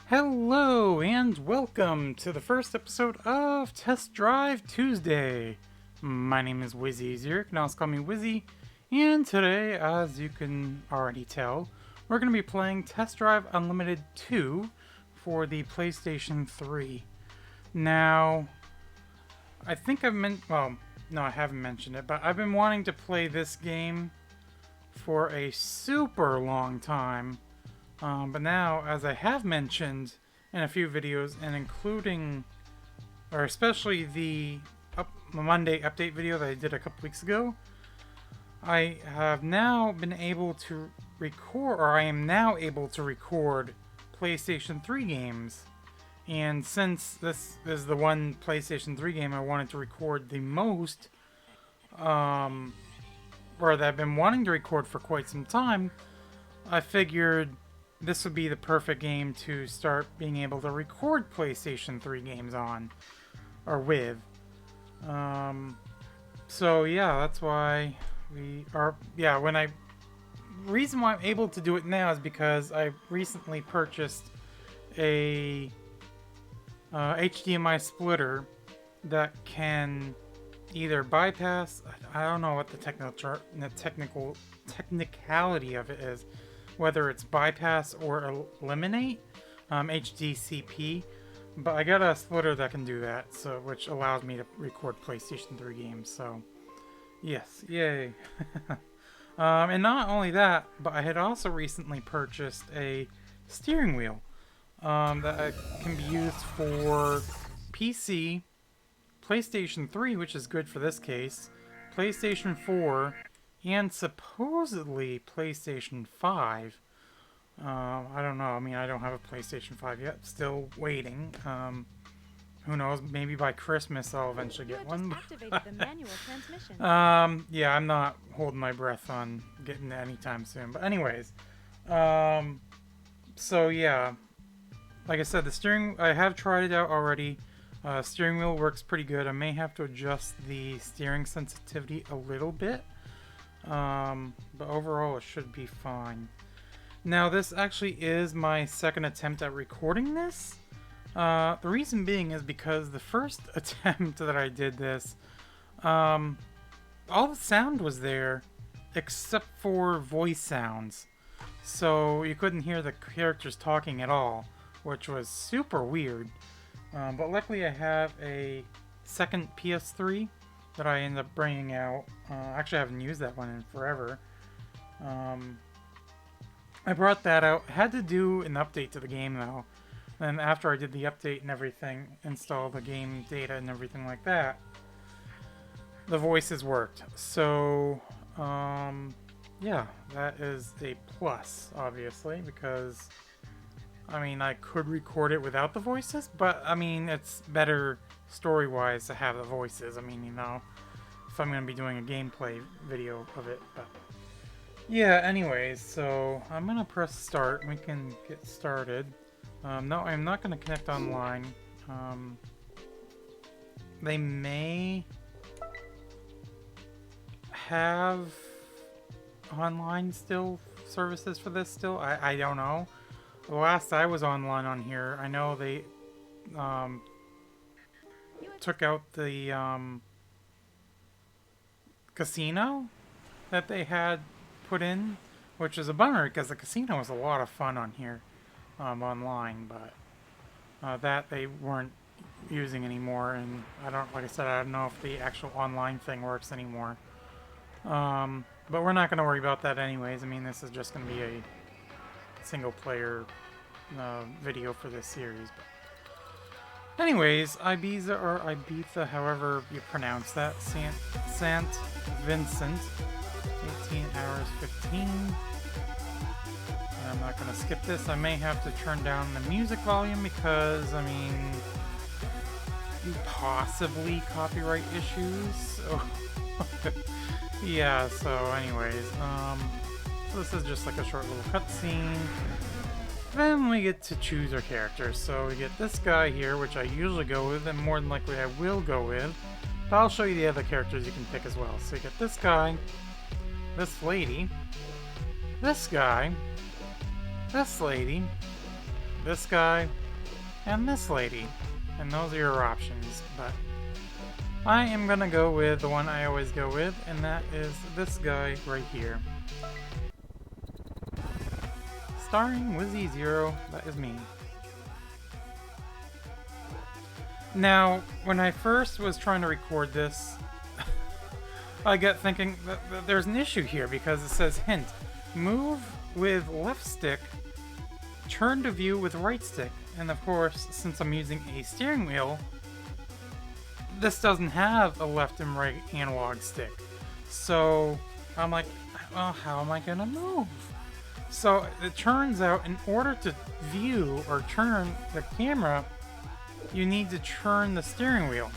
Hello and welcome to the first episode of Test Drive Tuesday. My name is Wizzy Easier, you can also call me Wizzy, and today, as you can already tell, we're going to be playing Test Drive Unlimited 2 for the PlayStation 3. Now, I think well, no, I haven't mentioned it, but I've been wanting to play this game for a super long time. But now, as I have mentioned in a few videos, and including, or especially the Monday update video that I did a couple weeks ago, I have now been able to record, or I am now able to record PlayStation 3 games. And since this is the one PlayStation 3 game I wanted to record the most, or that I've been wanting to record for quite some time, I figured this would be the perfect game to start being able to record PlayStation 3 games on, or with. So yeah, that's why reason why I'm able to do it now is because I recently purchased a HDMI splitter that can either bypass, I don't know what the technicality of it is, whether it's bypass or eliminate HDCP, but I got a splitter that can do that, so which allows me to record PlayStation 3 games. So yes, yay. And not only that, but I had also recently purchased a steering wheel that can be used for PC, PlayStation 3, which is good for this case, PlayStation 4, and supposedly PlayStation 5. I don't know. I mean, I don't have a PlayStation 5 yet. Still waiting. Who knows? Maybe by Christmas I'll eventually get one. Activated the manual transmission. Yeah, I'm not holding my breath on getting it anytime soon. But anyways, so yeah, like I said, I have tried it out already. Steering wheel works pretty good. I may have to adjust the steering sensitivity a little bit. But overall it should be fine. Now this actually is my second attempt at recording this. The reason being is because the first attempt that I did this, all the sound was there except for voice sounds. So you couldn't hear the characters talking at all, which was super weird. But luckily I have a second PS3 that I ended up bringing out. Actually, I haven't used that one in forever. I brought that out. Had to do an update to the game though. And after I did the update and everything, install the game data and everything like that, the voices worked. So, yeah, that is a plus, obviously, because, I mean, I could record it without the voices, but, I mean, it's better story-wise to have the voices. I mean, you know, if I'm going to be doing a gameplay video of it, but yeah, anyways, so I'm going to press start and we can get started. No, I'm not going to connect online. They may have online still services for this still. I don't know. The last I was online on here, I know they took out the casino that they had put in, which is a bummer because the casino was a lot of fun on here online, but that they weren't using anymore, and like I said, I don't know if the actual online thing works anymore. But we're not going to worry about that anyways. I mean, this is just going to be a single player video for this series. But anyways, Ibiza or Ibiza, however you pronounce that, Sant Vincent, 18 hours 15. I'm not going to skip this. I may have to turn down the music volume because, I mean, possibly copyright issues. So yeah, so anyways, so this is just like a short little cutscene. Then we get to choose our characters. So we get this guy here, which I usually go with, and more than likely I will go with. But I'll show you the other characters you can pick as well. So you get this guy, this lady, this guy, this lady, this guy and this lady. And those are your options, but I am gonna go with the one I always go with, and that is this guy right here. Starring Wizzy Zero, that is me. Now, when I first was trying to record this, I got thinking that there's an issue here because it says hint, move with left stick, turn to view with right stick. And of course, since I'm using a steering wheel, this doesn't have a left and right analog stick. So I'm like, well, how am I gonna move? So it turns out in order to view or turn the camera, you need to turn the steering wheel.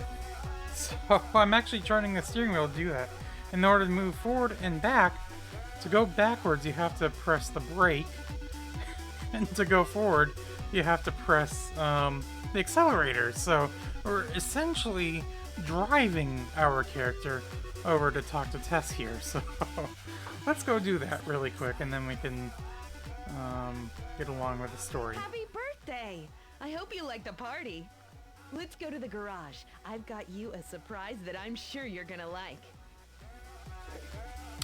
So I'm actually turning the steering wheel to do that. In order to move forward and back, to go backwards you have to press the brake, and to go forward you have to press the accelerator. So we're essentially driving our character over to talk to Tess here. So let's go do that really quick, and then we can get along with the story. Happy birthday! I hope you like the party. Let's go to the garage. I've got you a surprise that I'm sure you're gonna like.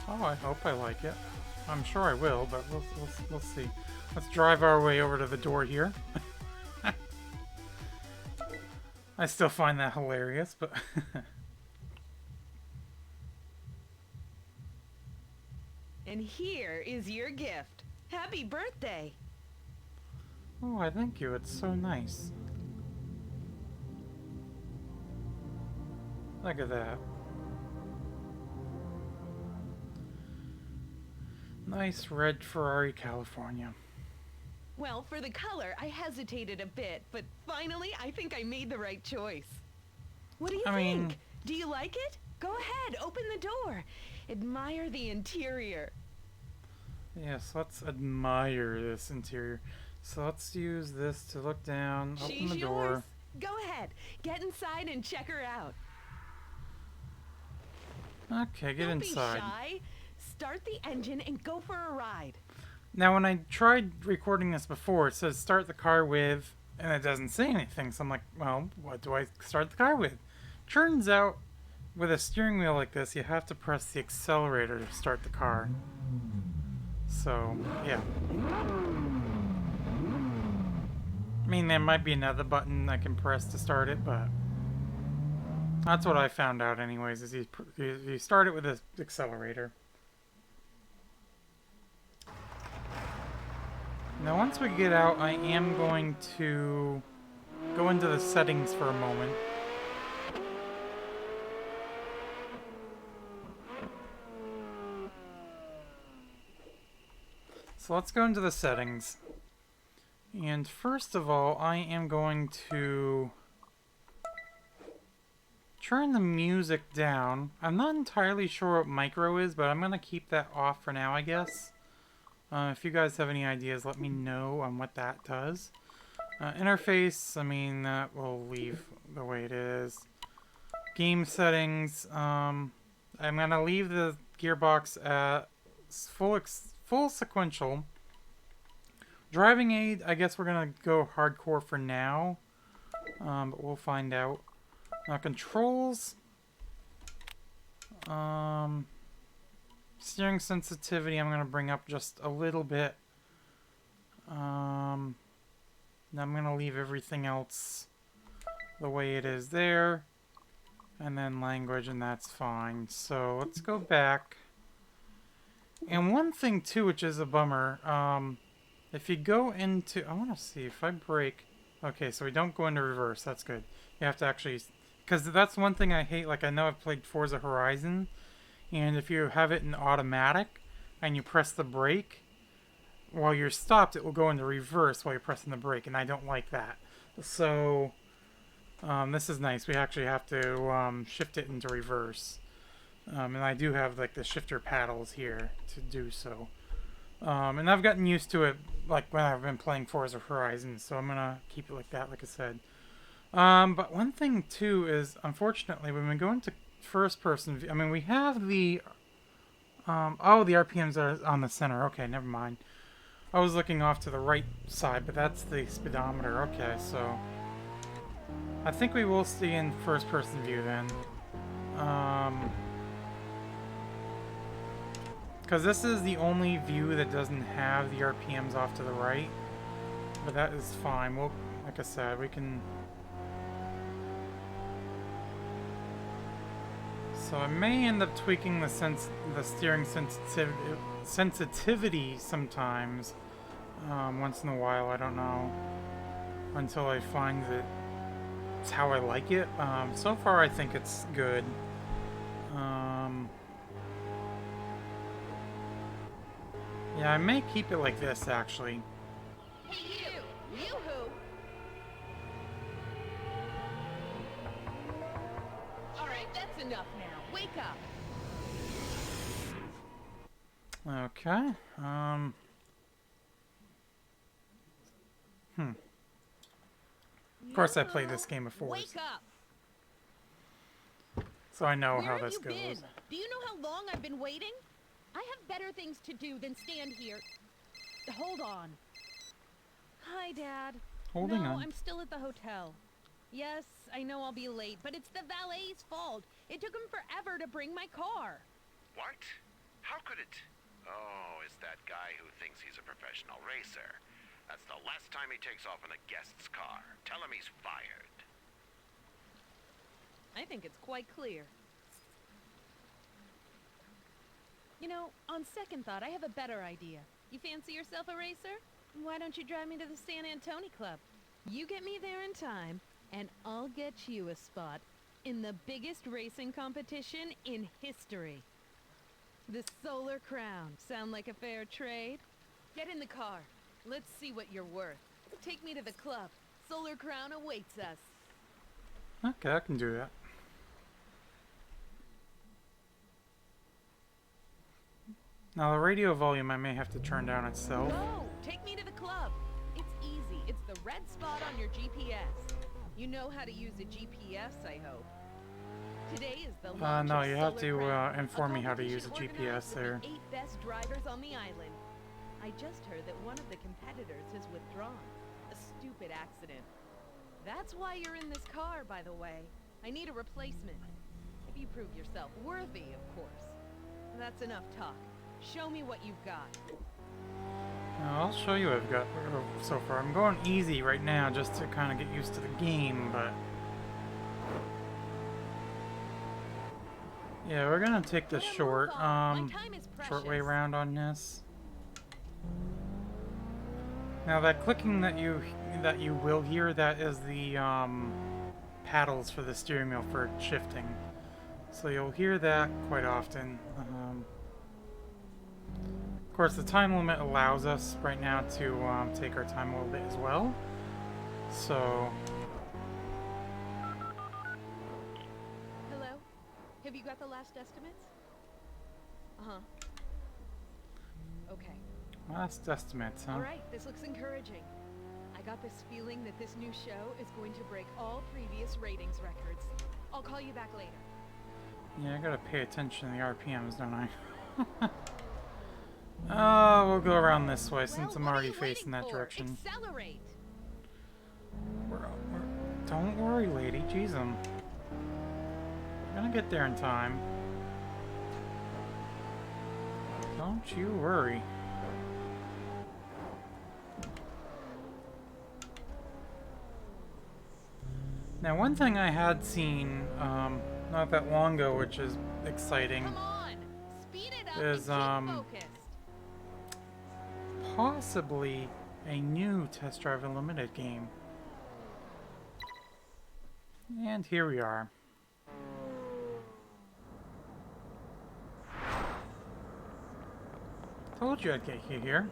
Oh, I hope I like it. I'm sure I will, but we'll see. Let's drive our way over to the door here. I still find that hilarious, but... And here is your gift. Happy birthday! Oh, I thank you. It's so nice. Look at that. Nice red Ferrari California. Well, for the color, I hesitated a bit, but finally, I think I made the right choice. What do you think? Do you like it? Go ahead, open the door. Admire the interior. Yes, let's admire this interior. So let's use this to look down, open She's the door. yours. Go ahead, get inside and check her out. Okay, get Don't inside. be shy. Start the engine and go for a ride. Now, when I tried recording this before, it says start the car with, and it doesn't say anything. So I'm like, well, what do I start the car with? Turns out, with a steering wheel like this, you have to press the accelerator to start the car. So, yeah. I mean, there might be another button I can press to start it, but that's what I found out anyways, is you start it with the accelerator. Now, once we get out, I am going to go into the settings for a moment. So let's go into the settings. And first of all, I am going to turn the music down. I'm not entirely sure what micro is, but I'm going to keep that off for now, I guess. If you guys have any ideas, let me know on what that does. Interface, I mean, that will leave the way it is. Game settings, I'm going to leave the gearbox at full sequential. Driving aid, I guess we're going to go hardcore for now. But we'll find out. Controls. Steering sensitivity, I'm going to bring up just a little bit. Now I'm going to leave everything else the way it is there. And then language, and that's fine. So let's go back. And one thing too, which is a bummer, if you go into, I want to see if I brake. Okay, so we don't go into reverse. That's good. You have to actually, because that's one thing I hate. Like, I know I've played Forza Horizon, and if you have it in automatic and you press the brake while you're stopped, it will go into reverse while you're pressing the brake, and I don't like that. So this is nice. We actually have to shift it into reverse. And I do have like the shifter paddles here to do so. And I've gotten used to it like when I've been playing Forza Horizon, so I'm gonna keep it like that, like I said. But one thing too is, unfortunately, when we go into first person view, I mean, we have the oh, the RPMs are on the center. Okay, never mind. I was looking off to the right side, but that's the speedometer. Okay, so I think we will stay in first-person view then. Because this is the only view that doesn't have the RPMs off to the right. But that is fine. We'll, like I said, we can... So I may end up tweaking the steering sensitivity sometimes. Once in a while, I don't know. Until I find that it's how I like it. So far, I think it's good. Yeah, I may keep it like this, actually. Hey, you! Yoo-hoo! Alright, that's enough now. Wake up! Okay. Of course, I played this game before, Wake up! so I know Where how have this you goes. been? Do you know how long I've been waiting? I have better things to do than stand here. Hold on. Hi, Dad. Holding no, on. I'm still at the hotel. Yes, I know I'll be late, but it's the valet's fault. It took him forever to bring my car. What? How could it? Oh, it's that guy who thinks he's a professional racer. That's the last time he takes off in a guest's car. Tell him he's fired. I think it's quite clear. You know, on second thought, I have a better idea. You fancy yourself a racer? Why don't you drive me to the San Antonio Club? You get me there in time, and I'll get you a spot in the biggest racing competition in history. The Solar Crown. Sound like a fair trade? Get in the car. Let's see what you're worth. Take me to the club. Solar Crown awaits us. Okay, I can do that. Now the radio volume I may have to turn down itself. Go! Take me to the club. It's easy. It's the red spot on your GPS. You know how to use a GPS, I hope. Today is the launch no, of you have Solar to Crown, inform a me how to use a competition GPS organized with there. the 8 best drivers on the island. I just heard that one of the competitors has withdrawn. A stupid accident. That's why you're in this car, by the way. I need a replacement. If you prove yourself worthy, of course. That's enough talk. Show me what you've got. Now, I'll show you what I've got so far. I'm going easy right now just to kind of get used to the game, but... Yeah, we're gonna take the short way around on this. Now that clicking that you will hear, that is the paddles for the steering wheel for shifting. So you'll hear that quite often. Of course, the time limit allows us right now to take our time a little bit as well. So. Hello? Have you got the last estimates? Uh-huh. Okay. Last estimates, huh? All right, this looks encouraging. I got this feeling that this new show is going to break all previous ratings records. I'll call you back later. Yeah, I gotta pay attention to the RPMs, don't I? Oh, we'll go around this way since I'm already facing that direction. Accelerate. Don't worry, lady. Jeez, we're gonna get there in time. Don't you worry. Now, one thing I had seen not that long ago, which is exciting, Come on. Speed it up is and keep focused. possibly a new Test Drive Unlimited game. And here we are. Told you I'd get you here.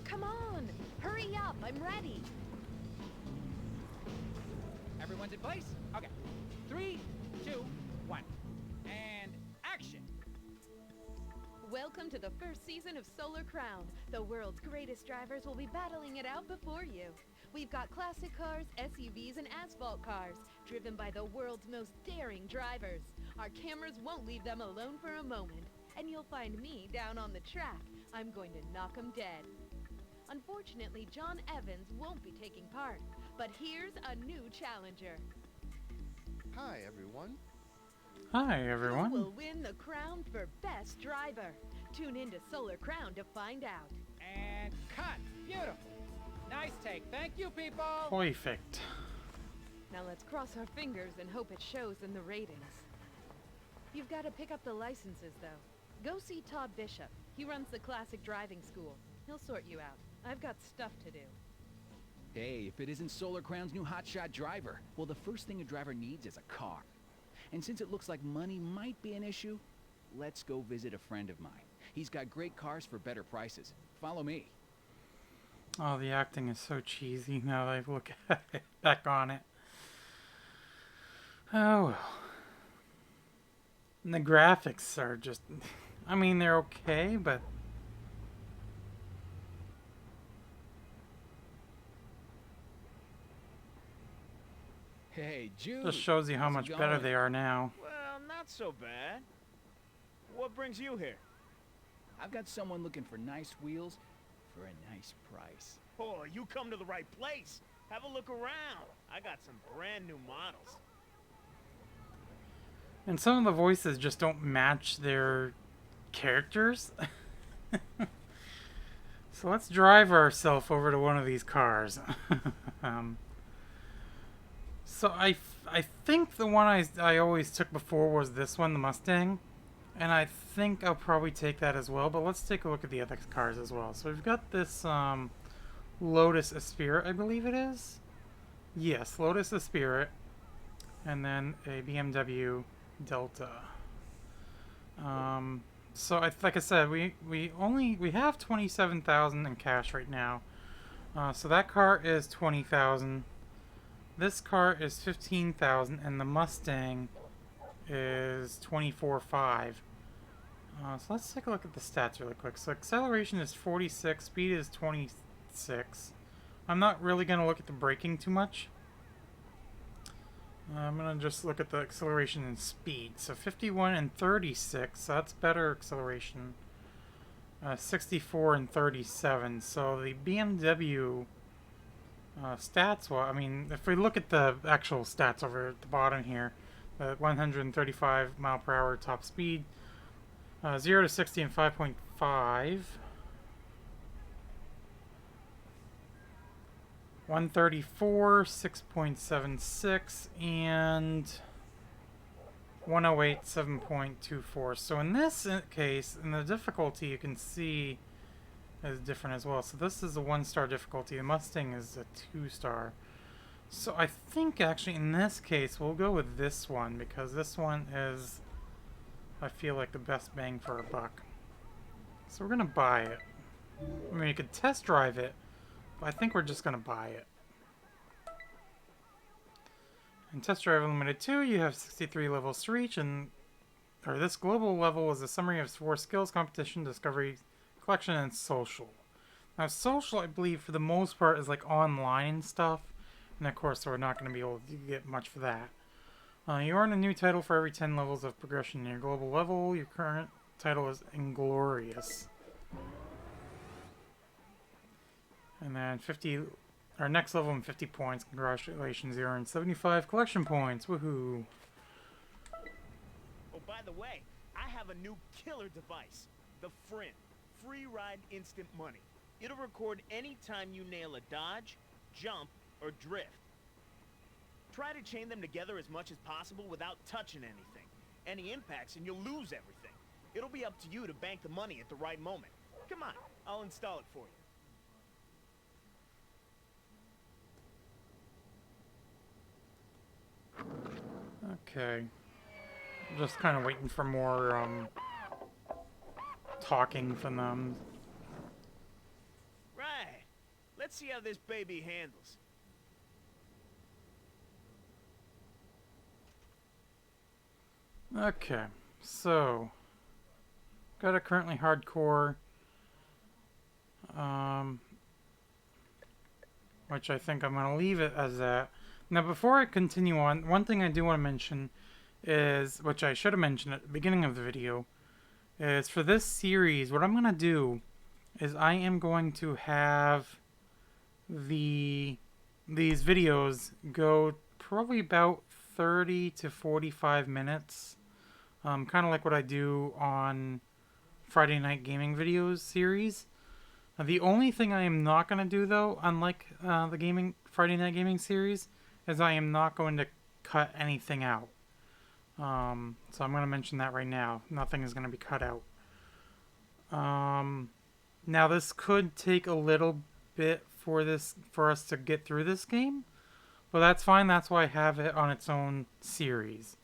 Come on. Hurry up. I'm ready. Everyone's in place? Okay. 3, 2, 1. And action! Welcome to the first season of Solar Crown. The world's greatest drivers will be battling it out before you. We've got classic cars, SUVs, and asphalt cars, driven by the world's most daring drivers. Our cameras won't leave them alone for a moment. And you'll find me down on the track. I'm going to knock 'em dead. Unfortunately, John Evans won't be taking part. But here's a new challenger. Hi, everyone. Hi, Who everyone. will win the crown for Best Driver? Tune in to Solar Crown to find out. And cut. Beautiful. Nice take. Thank you, people. Perfect. Now let's cross our fingers and hope it shows in the ratings. You've got to pick up the licenses, though. Go see Todd Bishop. He runs the classic driving school. He'll sort you out. I've got stuff to do. Hey, if it isn't Solar Crown's new hotshot driver, well, the first thing a driver needs is a car. And since it looks like money might be an issue, let's go visit a friend of mine. He's got great cars for better prices. Follow me. Oh, the acting is so cheesy now that I look at it, back on it. Oh, well. And the graphics are just... I mean, they're okay, but... Hey, Jude. just shows you how how's it much better going? they are now. Well, not so bad. What brings you here? I've got someone looking for nice wheels for a nice price. Oh, you come to the right place. Have a look around. I got some brand new models. And some of the voices just don't match their characters. So let's drive ourselves over to one of these cars. So I think the one I always took before was this one, the Mustang. And I think I'll probably take that as well. But let's take a look at the other cars as well. So we've got this Lotus Esprit, I believe it is. Yes, Lotus Esprit. And then a BMW Delta. So like I said, we have 27,000 in cash right now. So that car is 20,000. This car is 15,000, and the Mustang is 24.5. So let's take a look at the stats really quick. So acceleration is 46, speed is 26. I'm not really going to look at the braking too much. I'm going to just look at the acceleration and speed. So 51 and 36, so that's better acceleration. 64 and 37. So the BMW stats, well, I mean, if we look at the actual stats over at the bottom here, 135 mile per hour top speed, 0 to 60 in 5.5. 134, 6.76, and 108, 7.24. So in this case, in the difficulty, you can see is different as well. So this is a 1-star difficulty. The Mustang is a 2-star. So I think actually in this case, we'll go with this one because this one is, I feel like, the best bang for a buck. So we're going to buy it. I mean, you could test drive it, I think we're just going to buy it. In Test Drive Unlimited 2, you have 63 levels to reach, and this global level is a summary of 4 skills: competition, discovery, collection, and social. Now, social, I believe, for the most part, is like online stuff, and of course, we're not going to be able to get much for that. You earn a new title for every 10 levels of progression in your global level. Your current title is Inglorious. And then our next level in 50 points. Congratulations, you earned 75 collection points. Woohoo. Oh, by the way, I have a new killer device. The Frin. Free Ride Instant Money. It'll record any time you nail a dodge, jump, or drift. Try to chain them together as much as possible without touching anything. Any impacts and you'll lose everything. It'll be up to you to bank the money at the right moment. Come on, I'll install it for you. Okay. Just kind of waiting for more talking from them. Right. Let's see how this baby handles. Okay, so got a currently hardcore. which I think I'm going to leave it as that. Now, before I continue on, one thing I do want to mention is, which I should have mentioned at the beginning of the video, is for this series, what I'm going to do is I am going to have these videos go probably about 30 to 45 minutes. Kind of like what I do on Friday Night Gaming videos series. The only thing I am not going to do, though, unlike the Friday Night Gaming series, is I am not going to cut anything out. So I'm going to mention that right now. Nothing is going to be cut out. Now this could take a little bit for us to get through this game, but that's fine. That's why I have it on its own series.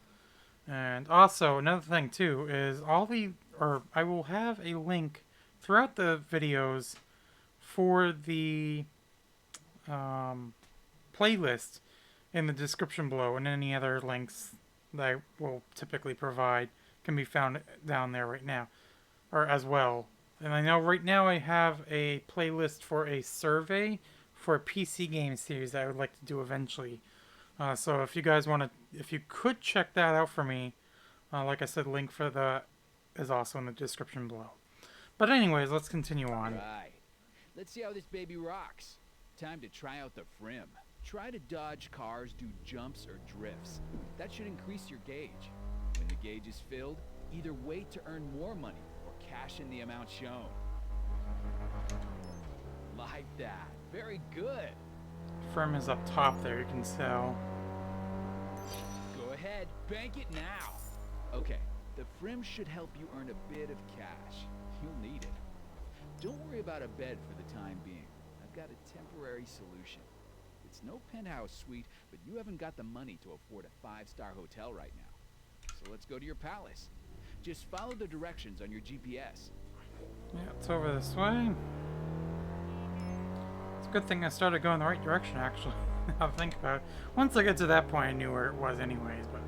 And also another thing too is I will have a link throughout the videos for the playlist in the description below, and any other links that I will typically provide can be found down there right now, or as well. And I know right now I have a playlist for a survey for a PC game series that I would like to do eventually. So if you guys if you could check that out for me, like I said, link for that is also in the description below. But anyways, let's continue on. Right. Let's see how this baby rocks. Time to try out the Frim. Try to dodge cars, do jumps or drifts. That should increase your gauge. When the gauge is filled, either wait to earn more money or cash in the amount shown. Like that. Very good. Firm is up top there, you can tell. Go ahead, bank it now. Okay, the Frim should help you earn a bit of cash. You'll need it. Don't worry about a bed for the time being. I've got a temporary solution. It's no penthouse suite, but you haven't got the money to afford a 5-star hotel right now. So let's go to your palace. Just follow the directions on your GPS. Yeah, it's over this way. It's a good thing I started going the right direction, actually. I'll think about it. Once I get to that point, I knew where it was anyways, but...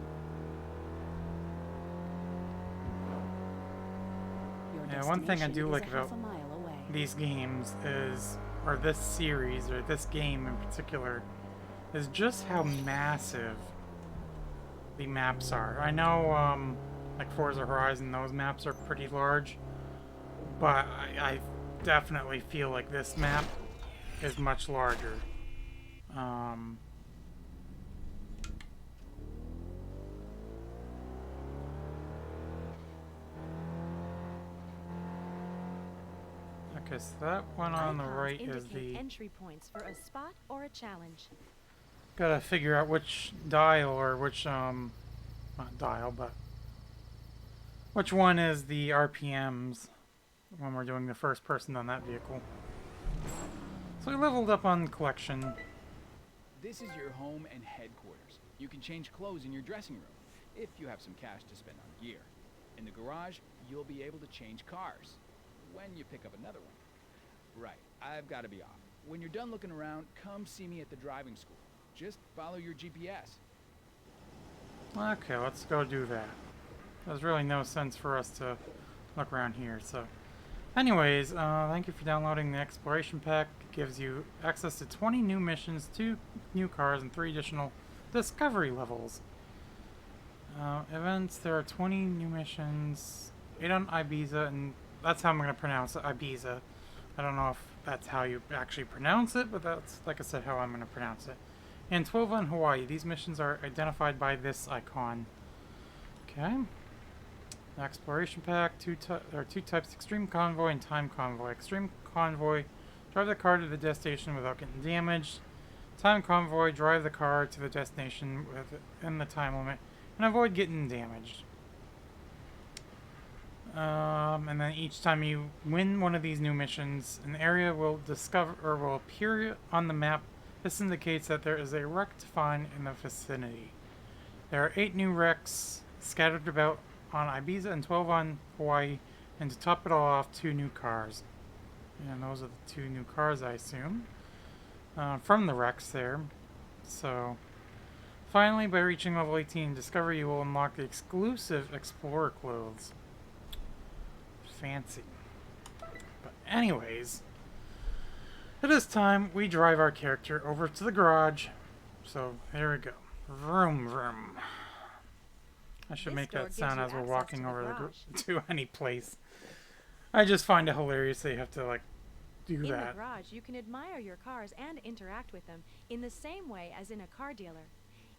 yeah, one thing I do like about these games is, or this series, or this game in particular, is just how massive the maps are. I know, like Forza Horizon, those maps are pretty large, but I definitely feel like this map is much larger. Okay, so that one on the right is the entry points for a spot or a challenge. Gotta figure out which dial, or which not dial, but which one is the RPMs when we're doing the first person on that vehicle. So we leveled up on collection. This is your home and headquarters. You can change clothes in your dressing room, if you have some cash to spend on gear. In the garage, you'll be able to change cars, when you pick up another one. Right, I've got to be off. When you're done looking around, come see me at the driving school. Just follow your GPS. Okay, let's go do that. There's really no sense for us to look around here, so... Anyways, thank you for downloading the Exploration Pack. It gives you access to 20 new missions, 2 new cars, and 3 additional discovery levels. Events, there are 20 new missions, 8 on Ibiza, and that's how I'm going to pronounce it, Ibiza. I don't know if that's how you actually pronounce it, but that's, like I said, how I'm going to pronounce it. And 12 on Hawaii. These missions are identified by this icon. Okay. The Exploration Pack, there are 2 types, Extreme Convoy and Time Convoy. Extreme Convoy, drive the car to the destination without getting damaged. Time Convoy, drive the car to the destination within the time limit and avoid getting damaged. And then each time you win one of these new missions, an area will appear on the map. This indicates that there is a wreck to find in the vicinity. There are 8 new wrecks scattered about on Ibiza and 12 on Hawaii, and to top it all off, 2 new cars. And those are the 2 new cars, I assume, from the wrecks there. So, finally, by reaching level 18 in Discovery, you will unlock the exclusive Explorer clothes. Fancy. But anyways, It is time we drive our character over to the garage. So, here we go. Vroom, vroom. I should This make door that gives sound you as we're access walking to the over garage. to any place. I just find it hilarious that you have to, like, do In the that. garage, you can admire your cars and interact with them in the same way as in a car dealer.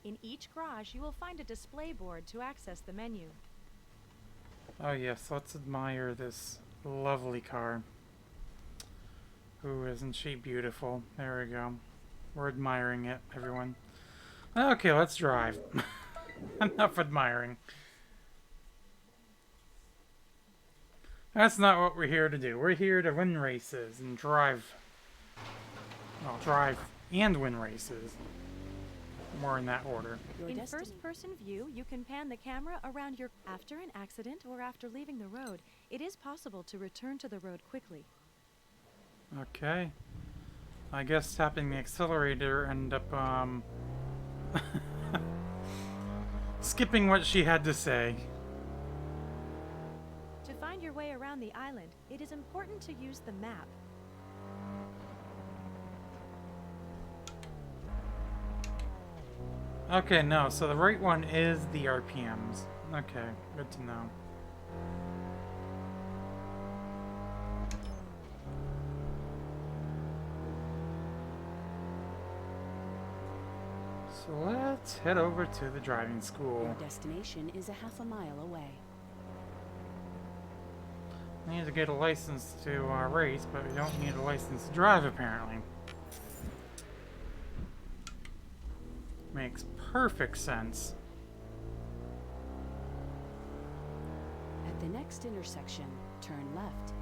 In each garage, you will find a display board to access the menu. Oh yes, let's admire this lovely car. Ooh, isn't she beautiful? There we go. We're admiring it, everyone. Okay, let's drive. Enough admiring. That's not what we're here to do. We're here to win races and drive. Well, drive and win races. More in that order. In first-person view, you can pan the camera around your... After an accident or after leaving the road, it is possible to return to the road quickly. Okay. I guess tapping the accelerator and up, skipping what she had to say. To find your way around the island, it is important to use the map. Okay, no, so the right one is the RPMs. Okay, good to know. So let's head over to the driving school. Your destination is a half a mile away. We need to get a license to race, but we don't need a license to drive, apparently. Makes perfect sense. At the next intersection, turn left.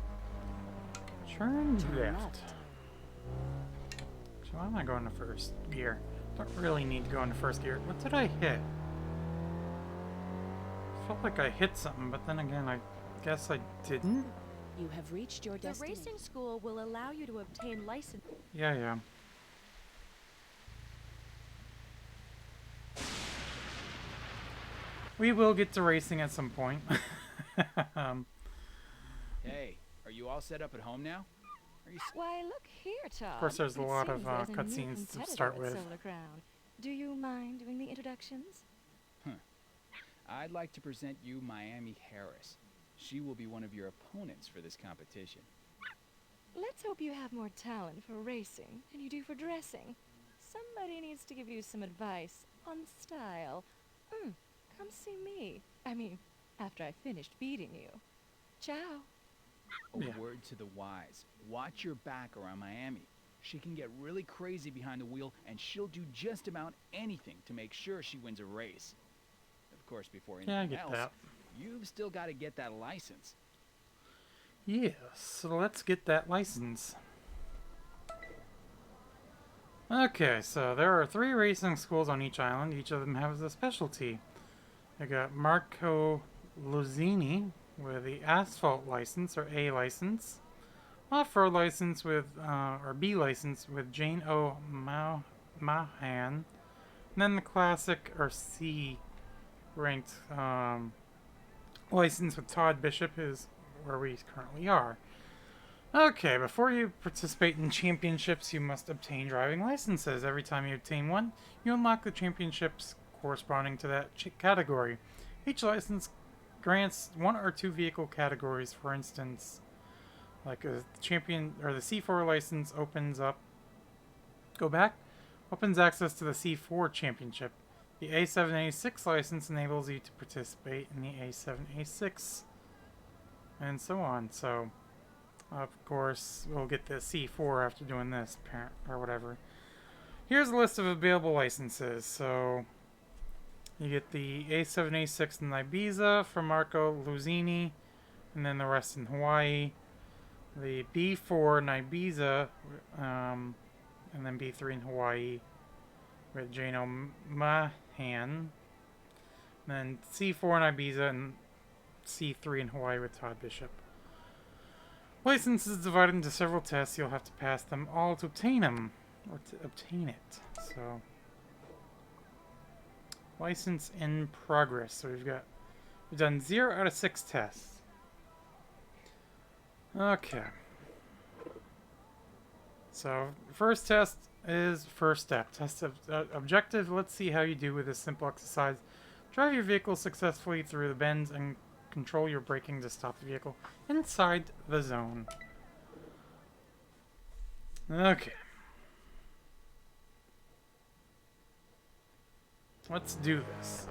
Turn Turn left. So why am I going to first gear? Don't really need to go into first gear. What did I hit? Felt like I hit something, but then again, I guess I didn't. You have reached your The destination. racing school will allow you to obtain license. Yeah. We will get to racing at some point. Hey, are you all set up at home now? Are you Why, look here, Todd. Of course, there's a It lot of seems there's a new cutscenes to competitor start at with. Solar Crown. Do you mind doing the introductions? I'd like to present you Miami Harris. She will be one of your opponents for this competition. Let's hope you have more talent for racing than you do for dressing. Somebody needs to give you some advice on style. Come see me. I mean, after I finished beating you. Ciao. A Yeah. word to the wise. Watch your back around Miami. She can get really crazy behind the wheel, and she'll do just about anything to make sure she wins a race. Of course, before Yeah, I anything get else, that. you've still got to get that license. Yes, so let's get that license. Okay, so there are 3 racing schools on each island. Each of them has a specialty. I got Marco Luzini with the asphalt license, or A license. Off-road license with, or B license with Jane O. Mahan. And then the classic, or C ranked, license with Todd Bishop is where we currently are. Okay, before you participate in championships, you must obtain driving licenses. Every time you obtain one, you unlock the championships corresponding to that category. Each license grants 1 or 2 vehicle categories. For instance, like a champion or the C4 license opens access to the C4 championship. The A7A6 license enables you to participate in the A7A6, and so on. So, of course, we'll get the C4 after doing this, or whatever. Here's a list of available licenses. So, you get the A7A6 in Ibiza from Marco Luzini, and then the rest in Hawaii. The B4 in Ibiza, and then B3 in Hawaii with Jano Mahan. Then C4 in Ibiza and C3 in Hawaii with Todd Bishop. License is divided into several tests. You'll have to pass them all to obtain them, or to obtain it. So, license in progress. So we've done 0 out of 6 tests. So, first test is first step. Test of, objective. Let's see how you do with this simple exercise. Drive your vehicle successfully through the bends and control your braking to stop the vehicle inside the zone. Okay. Let's do this.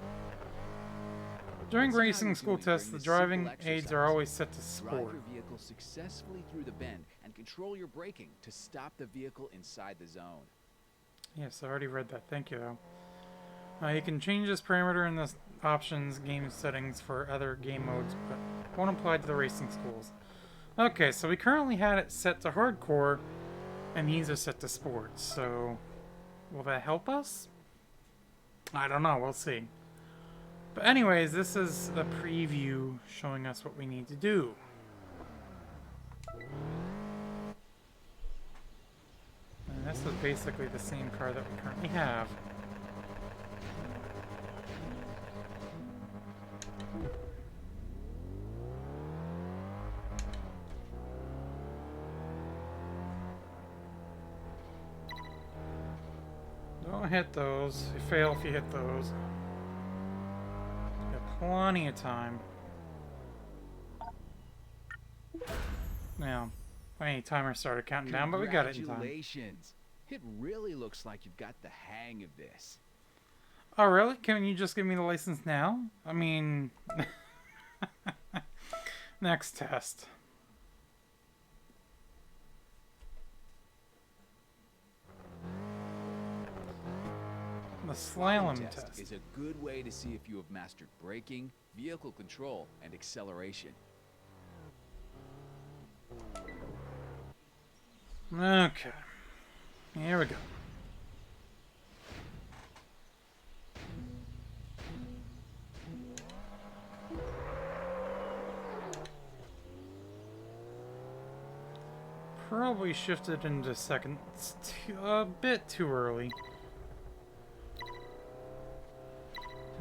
During racing school tests, the driving aids are always set to sport. Drive your vehicle successfully through the bend and control your braking to stop the vehicle inside the zone. Yes, I already read that. Thank you, though. You can change this parameter in the options game settings for other game modes, but won't apply to the racing schools. Okay, so we currently had it set to hardcore, and these are set to sports, so will that help us? I don't know, we'll see. But anyways, this is a preview showing us what we need to do. And this is basically the same car that we currently have. Don't hit those. You fail if you hit those. You got plenty of time. Now, my timer started counting down, but we got it in time. Congratulations! It really looks like you've got the hang of this. Oh, really? Can you just give me the license now? I mean... Next test. The slalom test is a good way to see if you have mastered braking, vehicle control, and acceleration. Okay. Here we go. Probably shifted into second. It's a bit too early.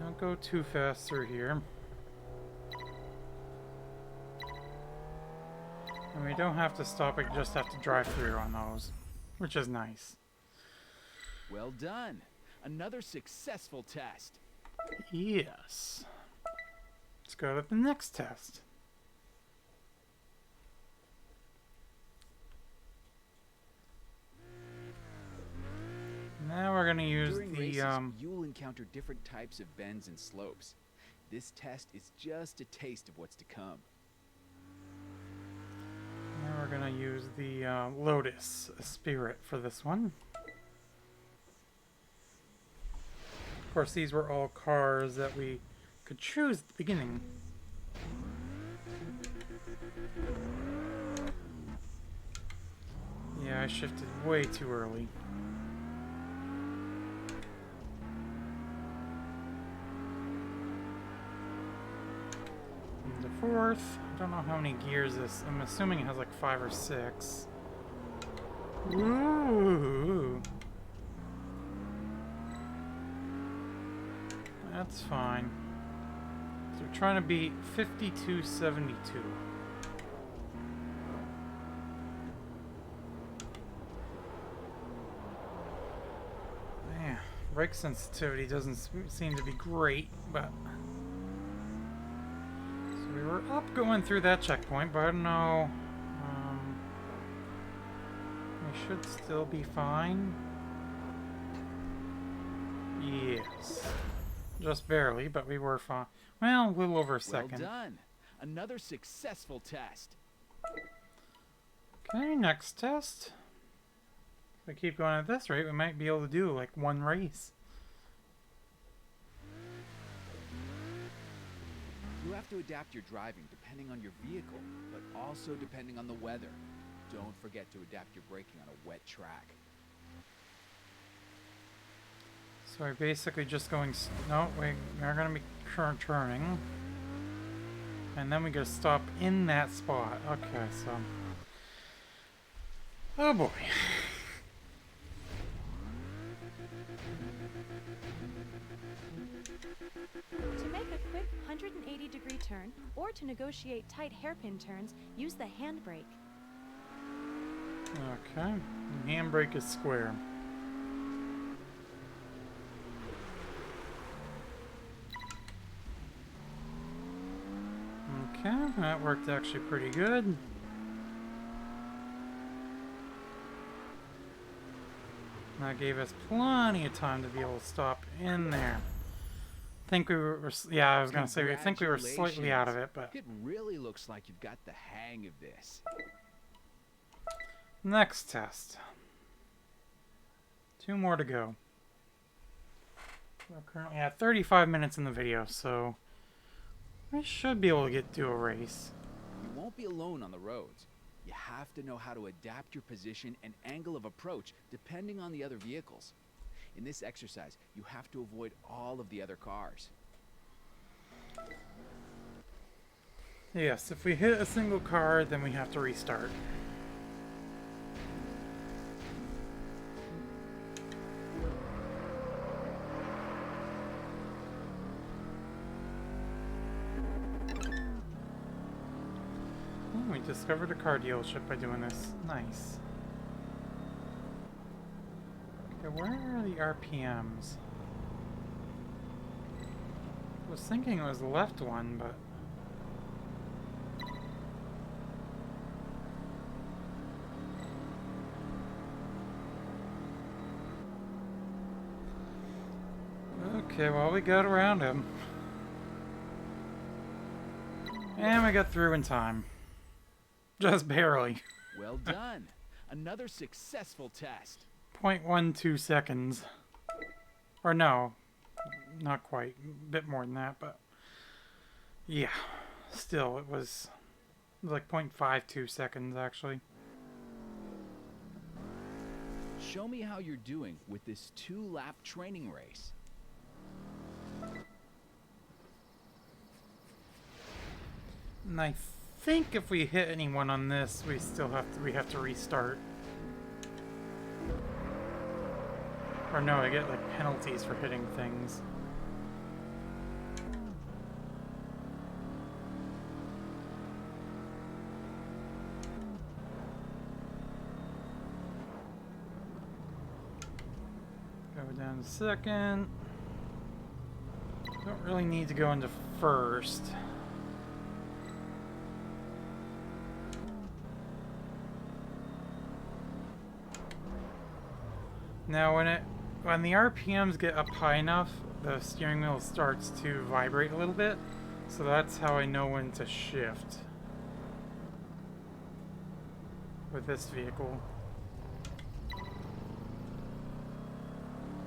Don't go too fast through here. And we don't have to stop, we just have to drive through on those, which is nice. Well done. Another successful test. Yes. Let's go to the next test. Now we're gonna use During the races, you'll encounter different types of bends and slopes. This test is just a taste of what's to come. Now we're gonna use the Lotus Spirit for this one. Of course, these were all cars that we could choose at the beginning. Yeah, I shifted way too early. And the fourth, I don't know how many gears this, I'm assuming it has like 5 or 6. Ooh. That's fine. So we're trying to beat 5272. Man, brake sensitivity doesn't seem to be great, but... So we were up going through that checkpoint, but I don't know... we should still be fine. Yes. Just barely, but we were fine. Well, a little over a second. Well done. Another successful test. Okay, next test. If we keep going at this rate, we might be able to do like one race. You have to adapt your driving depending on your vehicle, but also depending on the weather. Don't forget to adapt your braking on a wet track. So we're basically just going... No, we're going to be turning. And then we gotta stop in that spot. Okay, so... Oh boy. To make a quick 180-degree turn, or to negotiate tight hairpin turns, use the handbrake. Okay. Handbrake is square. Okay, that worked actually pretty good. That gave us plenty of time to be able to stop in there. I think we were, yeah, I was gonna say, I think we were slightly out of it, but... It really looks like you've got the hang of this. Next test. 2 more to go. We're currently at 35 minutes in the video, so... we should be able to do a race. You won't be alone on the roads. You have to know how to adapt your position and angle of approach depending on the other vehicles. In this exercise, you have to avoid all of the other cars. Yes, if we hit a single car, then we have to restart. We discovered a car dealership by doing this. Nice. Okay, where are the RPMs? I was thinking it was the left one, but... okay, well, we got around him. And we got through in time. Just barely. Well done. Another successful test. 0.12 seconds. Or no, not quite. A bit more than that, but... yeah. Still, it was like 0.52 seconds, actually. Show me how you're doing with this 2-lap training race. And I think if we hit anyone on this, we still have to restart. Or no, I get like penalties for hitting things. Go down to second. Don't really need to go into first. Now when the RPMs get up high enough, the steering wheel starts to vibrate a little bit, so that's how I know when to shift with this vehicle.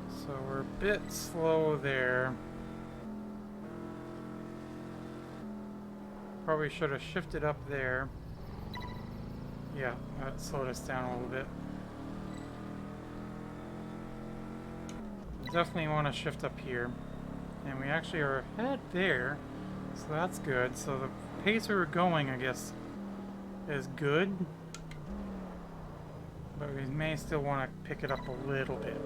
So we're a bit slow there. Probably should have shifted up there. Yeah, that slowed us down a little bit. Definitely want to shift up here. And we actually are ahead there, so that's good. So the pace we were going, I guess, is good. But we may still want to pick it up a little bit.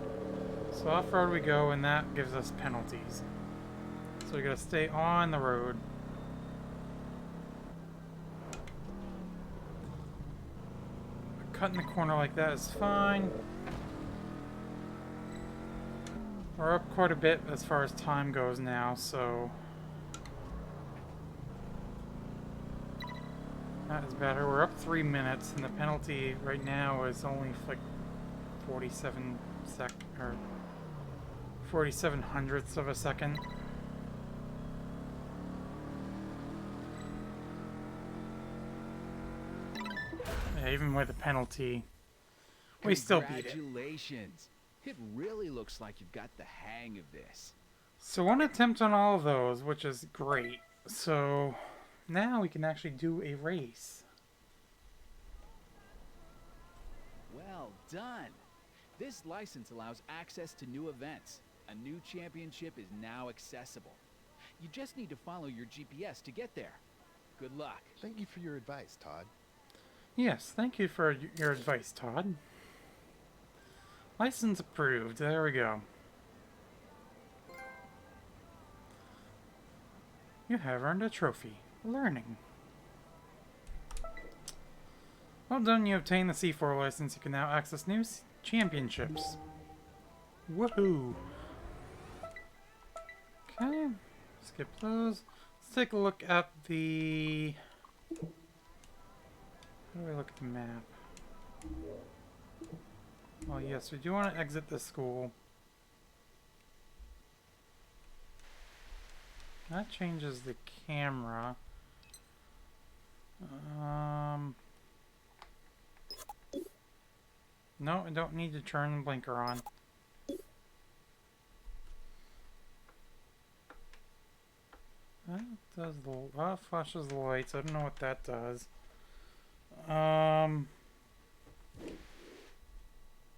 So off-road we go, and that gives us penalties. So we gotta stay on the road. Cutting the corner like that is fine. We're up quite a bit as far as time goes now, so that is better. We're up 3 minutes, and the penalty right now is only like 47 hundredths of a second. Yeah, even with a penalty, we still beat it. Congratulations. It really looks like you've got the hang of this. So 1 attempt on all of those, which is great. So now we can actually do a race. Well done. This license allows access to new events. A new championship is now accessible. You just need to follow your GPS to get there. Good luck. Thank you for your advice, Todd. Yes, thank you for your advice, Todd. License approved. There we go. You have earned a trophy. Learning. Well done, you obtained the C4 license. You can now access new championships. Woohoo! Okay, skip those. Let's take a look at the... How do I look at the map? Well, yes, we do want to exit the school. That changes the camera. No, I don't need to turn the blinker on. That does the flashes the lights. I don't know what that does.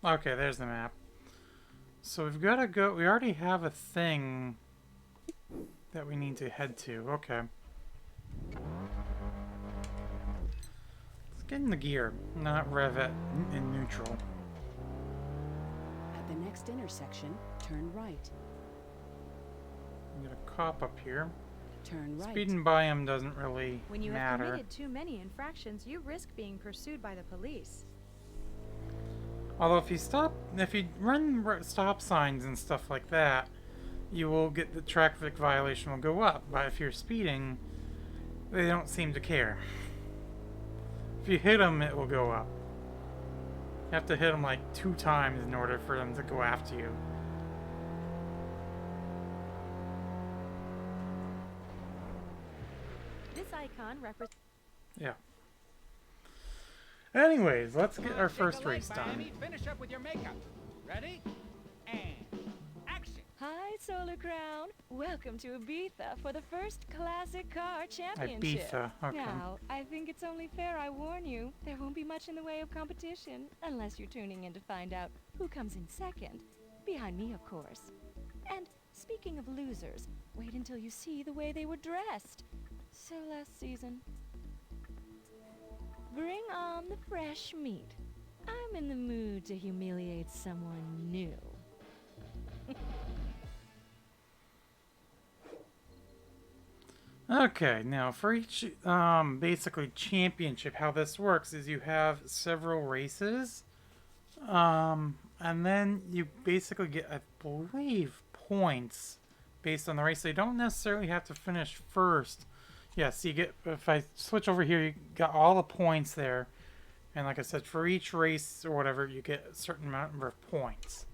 Okay, there's the map. So we've got to go. We already have a thing that we need to head to. Okay. Let's get in the gear, not rev it in neutral. At the next intersection, turn right. We got a cop up here. Turn right. Speeding by him doesn't really When you have matter. committed too many infractions, you risk being pursued by the police. Although if you run stop signs and stuff like that, you will get the traffic violation will go up. But if you're speeding, they don't seem to care. If you hit them, it will go up. You have to hit them like 2 times in order for them to go after you. This icon represents... Yeah. Anyways, let's get our first race done. Finish up with your makeup. Ready? And action. Hi, Solar Crown. Welcome to Ibiza for the first classic car championship. Ibiza, okay. Now, I think it's only fair I warn you, there won't be much in the way of competition, unless you're tuning in to find out who comes in second. Behind me, of course. And speaking of losers, wait until you see the way they were dressed. So last season. Bring on the fresh meat. I'm in the mood to humiliate someone new. Okay, now for each basically championship, how this works is you have several races, and then you basically get, I believe, points based on the race. So you don't necessarily have to finish first. Yes, you get, if I switch over here, you got all the points there, and like I said, for each race or whatever, you get a certain number of points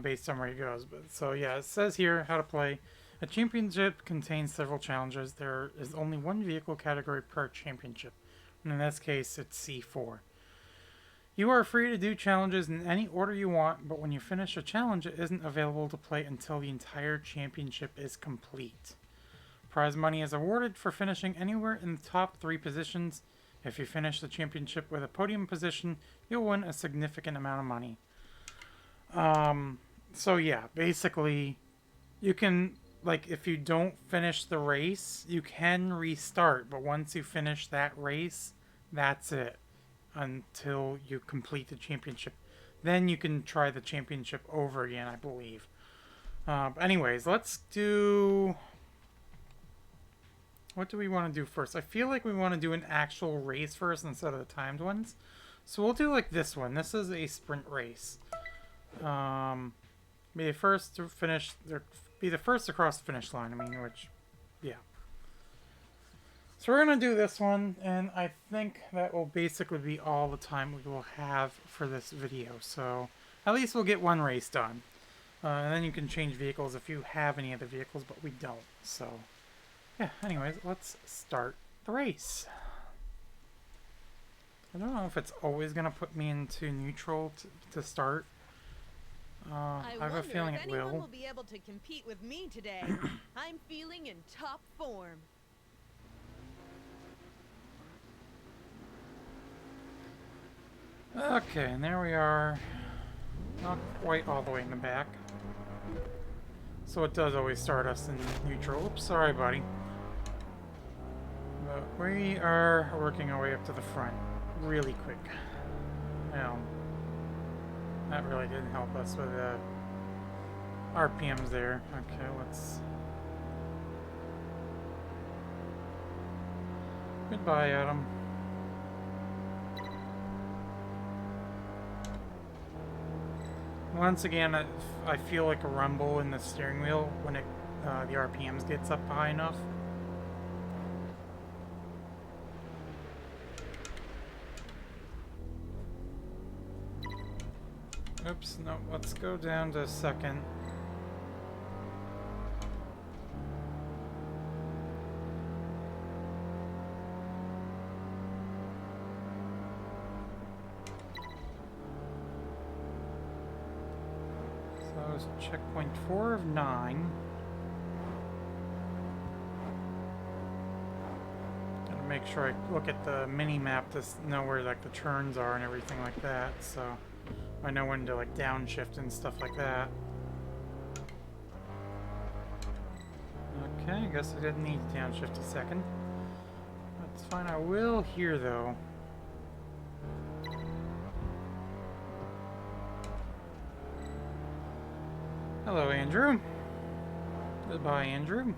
based on where it goes. But so yeah, it says here how to play. A championship contains several challenges. There is only one vehicle category per championship, and in this case, it's C4. You are free to do challenges in any order you want, but when you finish a challenge, it isn't available to play until the entire championship is complete. Prize money is awarded for finishing anywhere in the top 3 positions. If you finish the championship with a podium position, you'll win a significant amount of money. So yeah, basically, you can... Like, if you don't finish the race, you can restart. But once you finish that race, that's it. Until you complete the championship. Then you can try the championship over again, I believe. But anyways, let's do... What do we want to do first? I feel like we want to do an actual race first instead of the timed ones. So we'll do like this one. This is a sprint race. Be the first to finish... Be the first across the finish line, I mean, which, yeah. So we're going to do this one, and I think that will basically be all the time we will have for this video. So at least we'll get one race done. And then you can change vehicles if you have any other vehicles, but we don't. So, yeah, anyways, let's start the race. I don't know if it's always going to put me into neutral to start. I have a feeling it will. Anyone will be able to compete with me today. I'm feeling in top form. Okay, and there we are. Not quite all the way in the back. So it does always start us in neutral. Oops, sorry, buddy. But we are working our way up to the front really quick. Well, that really didn't help us with the RPMs there. Okay, let's... Goodbye, Adam. Once again, I feel like a rumble in the steering wheel when it the RPMs gets up high enough. Oops, no, let's go down to second. So that was checkpoint 4 of 9. Gotta make sure I look at the mini-map to know where like the turns are and everything like that, so I know when to like downshift and stuff like that. Okay, I guess I didn't need to downshift a second. That's fine, I will here though. Hello, Andrew. Goodbye, Andrew.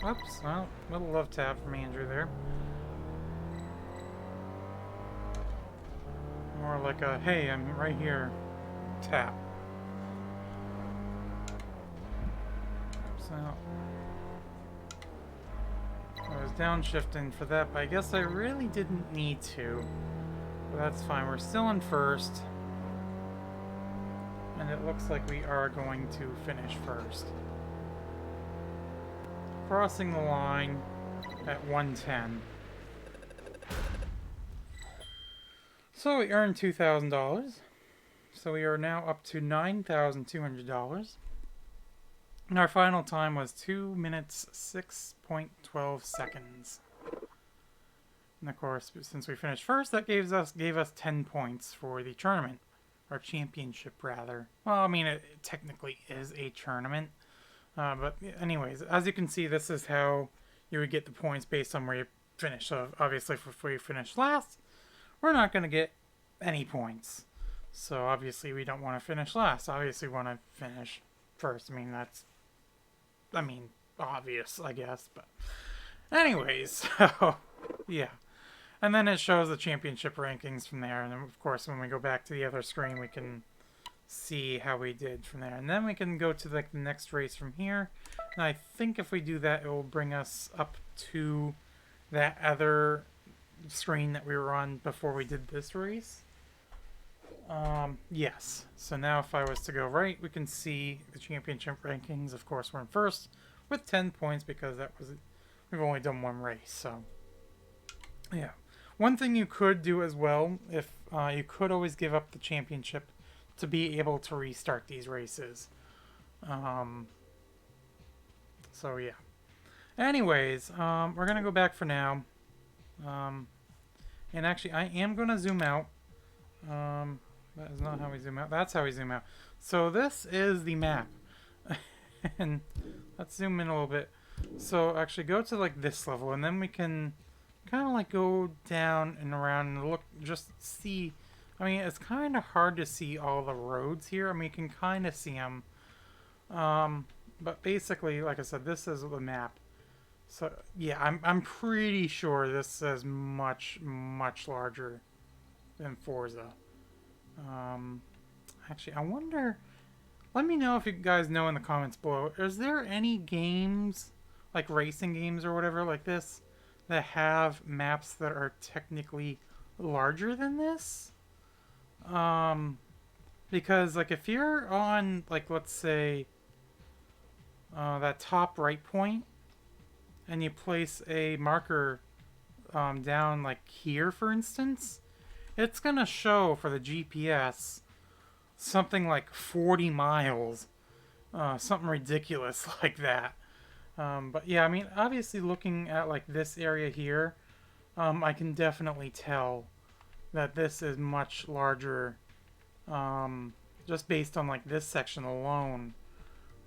Oops, well, little love tap from Andrew there. More like a, hey, I'm right here, tap. So, I was downshifting for that, but I guess I really didn't need to. But that's fine, we're still in first. And it looks like we are going to finish first. Crossing the line at 110. So we earned $2,000. So we are now up to $9,200. And our final time was 2 minutes 6.12 seconds. And of course, since we finished first, that gave us 10 points for the tournament. Or championship, rather. Well, I mean, it technically is a tournament. But anyways, as you can see, this is how you would get the points based on where you finish. So obviously, if we finish last, we're not going to get any points. So obviously, we don't want to finish last. Obviously, we want to finish first. I mean, that's, obvious, I guess. But anyways, so yeah. And then it shows the championship rankings from there. And then, of course, when we go back to the other screen, we can see how we did from there. And then we can go to the next race from here. And I think if we do that, it will bring us up to that other screen that we were on before we did this race. Yes. So now if I was to go right, we can see the championship rankings. Of course, we're in first with 10 points because we've only done one race. So, yeah. One thing you could do as well, if you could always give up the championship to be able to restart these races. So yeah. Anyways, we're gonna go back for now. And actually, I am gonna zoom out. That is not how we zoom out. That's how we zoom out. So this is the map. And let's zoom in a little bit. So actually, go to like this level, and then we can kind of like go down and around and look, just see. I mean, it's kind of hard to see all the roads here. I mean, you can kind of see them. But basically, like I said, this is the map. So yeah, I'm pretty sure this is much larger than Forza. Actually, I wonder. Let me know if you guys know in the comments below. Is there any games, like racing games or whatever like this, that have maps that are technically larger than this? Because like if you're on, like, let's say that top right point and you place a marker down like here, for instance, it's gonna show for the GPS something like 40 miles, something ridiculous like that. But yeah, I mean, obviously looking at like this area here, I can definitely tell that this is much larger, just based on like this section alone.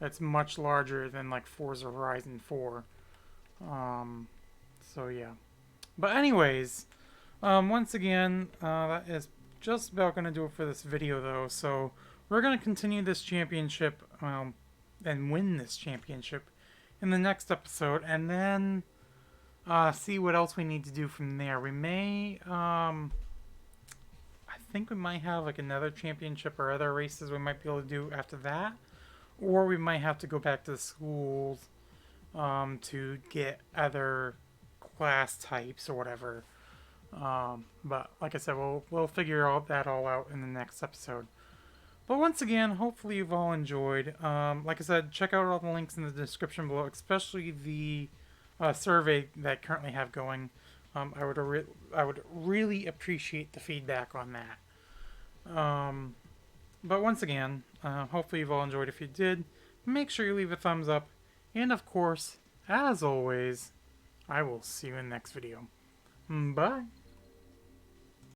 It's much larger than like Forza Horizon 4. So yeah. But anyways, once again, that is just about going to do it for this video though. So we're going to continue this championship, and win this championship in the next episode, and then see what else we need to do from there. We may, I think we might have like another championship or other races we might be able to do after that. Or we might have to go back to the schools to get other class types or whatever. But like I said, we'll figure all that all out in the next episode. But once again, hopefully you've all enjoyed. Like I said, check out all the links in the description below, especially the survey that I currently have going. I would really appreciate the feedback on that. But once again, hopefully you've all enjoyed. If you did, make sure you leave a thumbs up. And of course, as always, I will see you in the next video. Bye.